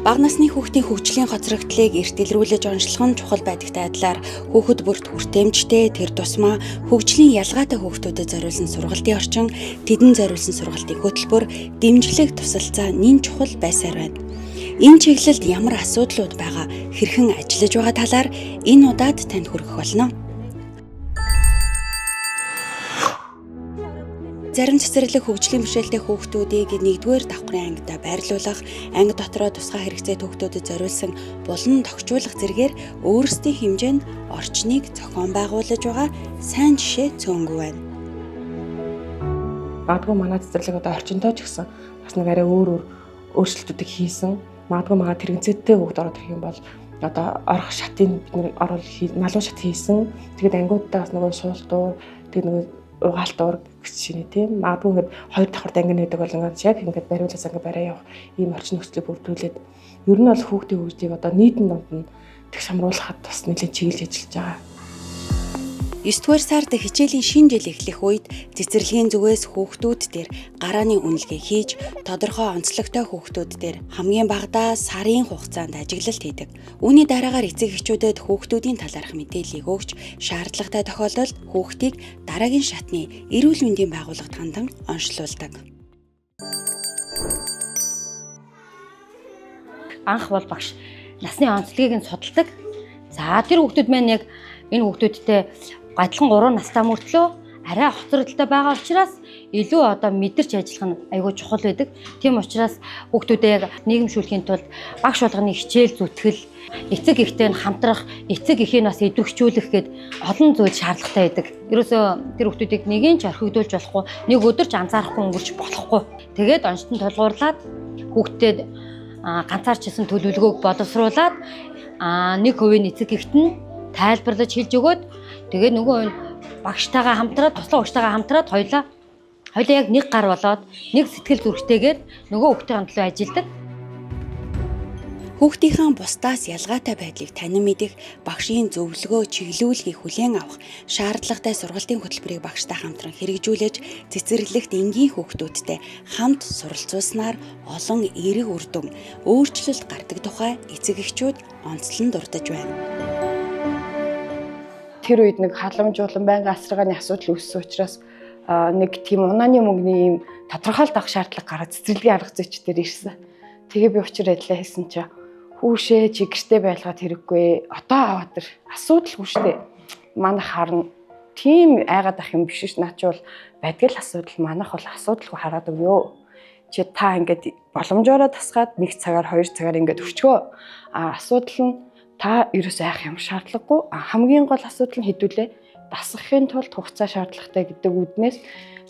Бага насны хүүхдийн хөгжлийн хоцрогдлыг эрт илрүүлж онцлох нь чухал байдагтай адилаар хүүхэд бүрт хүртээмжтэй тэр тусмаа хөгжлийн ялгаатай хүүхдүүдэд зориулсан сургалтын орчин, тэдэнд зориулсан сургалтын хөтөлбөр, дэмжлэг тусалцаа нэн чухал байсаар байна. Энэ чиглэлд ямар асуудлууд байгаа, хэрхэн ажиллаж байгаа талаар энэ удаад танд хүргэх болно. Зарим цэцэрлэг хөгжлийн бишэлтэй хүүхдүүдийг 1-р давхрын ангид байрлуулах, анги дотроо тусгай хэрэгцээ хүүхдүүдэд зориулсан булан тогтчуулах зэргээр өөрсдийн хэмжээнд орчныг зохион байгуулж байгаа сайн жишээ цөөнгүй байна. Магадгүй манай цэцэрлэг одоо орчинтой ч гэсэн бас нэг арай өөр өөрчлөлтүүдийг хийсэн. Магадгүй манай тэрэгцээтэй хүүхд ороод ирэх юм бол одоо орох шатыг бид нэр налуу шат хийсэн. Тэгээд ангиудаа бас нөгөө суултуур, тэгээд нөгөө угаалтуур гэж шинэ тийм. Магадгүй ингээд 2 давхарт анги нэдэг бол ингээд яг ингээд бариулаас ингээд барай явах ийм орчин нөхцөлийг бүрдүүлээд ер нь бол хүүхдийн хөгжлийг одоо нийтэн донд нь тэг шамруулахад бас нэлээд чиглэж ажиллаж байгаа. 9-р сард хичээлийн шинэ жил эхлэх үед цэцэрлэгийн зүгээс хүүхдүүд дээр гарааны үнэлгээ хийж тодорхой онцлогтой хүүхдүүд дээр хамгийн багадаа сарын хугацаанд ажиглалт хийдэг. Үүний дараагаар эцэг эхчүүдэд хүүхдүүдийн талаарх мэдээллийг өгч шаардлагатай тохиолдолд хүүхдийг дараагийн шатны эрүүл мэндийн байгууллагад хандан онцлуулдаг. Анх бол багш насны онцлогийг нь судалдаг. За тэр хүүхдүүд маань яг энэ хүүхдүүдтэй гадлан 3 настай мөртлөө арай хоцрогдолтой байгаа учраас илүү одоо мэдэрч ажиллах нь айгүй чухал байдаг. Тийм учраас хүүхдүүдээ яг нийгэмшүүлэхийн тулд багш болгоны хичээл зүтгэл, эцэг эхтэй хамтрах, эцэг эхийн бас идэвхжүүлэх гээд олон зүйл шаардлагатай байдаг. Ерөөсөө тэр хүүхдүүдийг нэгийн ч орхигдуулж болохгүй, нэг өдөр ч анзаарахгүй өнгөрч болохгүй. Тэгээд онцтон тулгуурлаад хүүхдэд ганцаарчсан төлөвлөгөөг боловсруулад 1% эцэг эхт нь тайлбарлаж хэлж өгөөд тэгээ нөгөө нь багштайгаа хамтраад туслах багштайгаа хамтраад хоёлаа яг нэг гар болоод нэг сэтгэл зүрхтэйгээр нөгөө хүүхдийн хамтлуу ажилладаг. Хүүхдийнхээ бусдаас ялгаатай байдлыг танин мэдэх, багшийн зөвлөгөө, чиглүүлгийг хүлээн авах, шаардлагатай сургалтын хөтөлбөрийг багштай хамтран хэрэгжүүлж, цэцэрлэгт энгийн хүүхдүүдтэй хамт суралцуулснаар олон эерэг үр дүн, өөрчлөлт гардаг тухай эцэг эхчүүд онцлон дурдж байна. Тэр үед нэг халамжуулан байнгын асаргааны асуудал үүссэн учраас нэг тийм унааны мөнгөний ийм тодорхойлт авах шаардлага гараад цэцэрлэгийн арга зүйч дээр ирсэн. Тэгээ би учир ажиллаа хийсэн чинь хүүшээ чи гэртээ байлгаад хэрэггүй. Одоо аваад тэр асуудалгүй штэ. Манайх харна тийм айгаад ах юм биш ш. Наач бол байдаг л асуудал. Манайх бол асуудалгүй хараад өгөө. Чи та ингээд боломжоор тасгаад 1 цагаар 2 цагаар ингээд өчгөө. Асуудал нь та ерөөсөө айх юм шаардлагагүй. Хамгийн гол асуудал нь хэдүүлээ дасгахын тулд хугацаа шаардлагатай гэдэг үднээс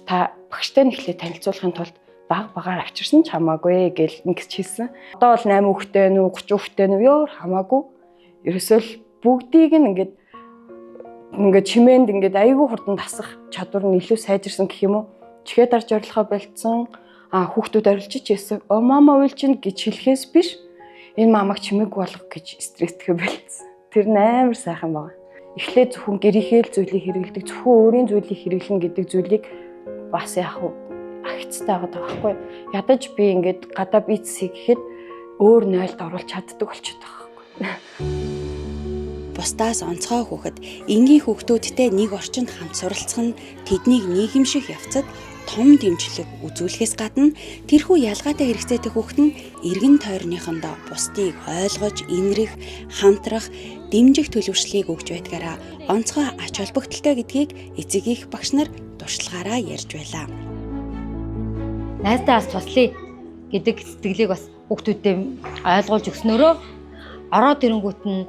та багштай нэхлээ танилцуулахын тулд багаар авчирсан ч хамаагүй гэж ингэж хэлсэн. Одоо бол 8 хүүхдтэй нүү 30 хүүхдтэй нүү ёо хамаагүй. Ерөөсөө л бүгдийг нь ингээд чимээнд ингээд аягүй хурдан дасах чадвар нь илүү сайжирсан гэх юм уу. Чихээ дарж орилохоо болцсон. Хүүхдүүд орилчиж ийсэн. Мама уйлчин гэж хэлэхээс биш. Энэ мамаг чимээг болгох гэж стресстэй байлцсан. Тэр амар сайхан байна. Эхлээд зөвхөн гэрийнхээ л зүйлийг хэрэглэдэг, зөвхөн өөрийн зүйлийг хэрэглэн гэдэг зүйлийг бас яах вэ? Ахицтай байгаа байхгүй. Ядаж би ингээд гадаа бицсэй гэхэд өөр 0-д оруулж чаддаг болчиход байгаа байхгүй. Бусдаас онцгой хүүхэд энгийн хүүхдүүдтэй нэг орчинд хамт суралцах нь тэднийг нийгэмших явцад том дэмжлэг үзүүлэхээс гадна тэрхүү ялгаатай хэрэгцээтэй хүүхэд нь эргэн тойрныхондоо бусдыг ойлгож, инрэх, хамтрах, дэмжих төлөвшлийг өгж байдгаараа онцгой ач холбогдолтой гэдгийг эцэг эх багш нар туршлагаараа ярьж байлаа. Найздаа бас туслая гэдэг сэтгэлийг бас хүүхдүүдэд ойлгуулж өгснөөрөө ороод ирэнгүүт нь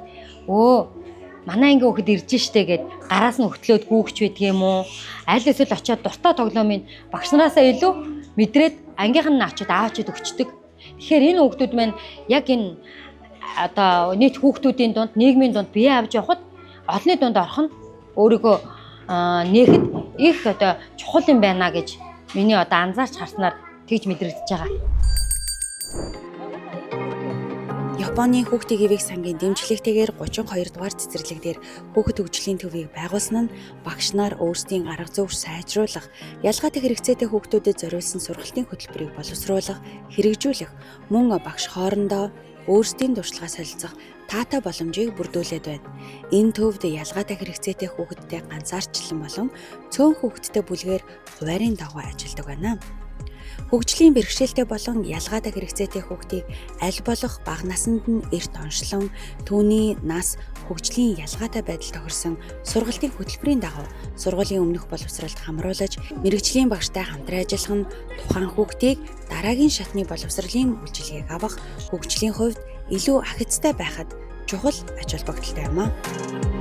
манай ангийн хүүхэд ирж штэ гэд гараас нь хөтлөөд гүүгч байдаг юм уу? Аль эсвэл очиод дуртай тоглоомын багш нараасаа илүү мэдрээд ангийнх нь очиод аавчид өгчдөг. Тэгэхээр энэ хүүхдүүд маань яг энэ одоо нийт хүүхдүүдийн дунд, нийгмийн дунд бие авч явахад олонний дунд орох нь өөрийгөө нээхэд их одоо чухал юм байна гэж миний одоо анзаарч харснаар тэгж мэдрэгдэж байгаа. Японы хүүхдийн гэвийг сангийн дэмжлэгтэйгээр 32 дугаар цэцэрлэг дээр хүүхэд хөгжлийн төвийг байгуулсан нь багш нар өөрсдийн арга зүйг сайжруулах, ялгаатай хэрэгцээтэй хүүхдүүдэд зориулсан сургалтын хөтөлбөрийг боловсруулах, хэрэгжүүлэх, мөн багш хоорондоо өөрсдийн туршлагаа солилцох таатай боломжийг бүрдүүлээд байна. Энэ төвд ялгаатай хэрэгцээтэй хүүхэдтэй ганцаарчлан болон цөөн хүүхэдтэй бүлгээр хуваарийн дагуу ажилладаг байна. Хөгжлийн бэрхшээлтэй болон ялгаатай хэрэгцээтэй хүүхдийг аль болох бага наснд нь эрт оншлон түүний нас хөгжлийн ялгаатай байдал тохирсон сургалтын хөтөлбөрийн дагуу сургуулийн өмнөх боловсролд хамруулж мэрэгжлийн багштай хамтран ажиллах нь тухайн хүүхдийг дараагийн шатны боловсролын үйлчилгээг авах хөгжлийн хувьд илүү ахицтай байхад чухал ач холбогдолтой юм а.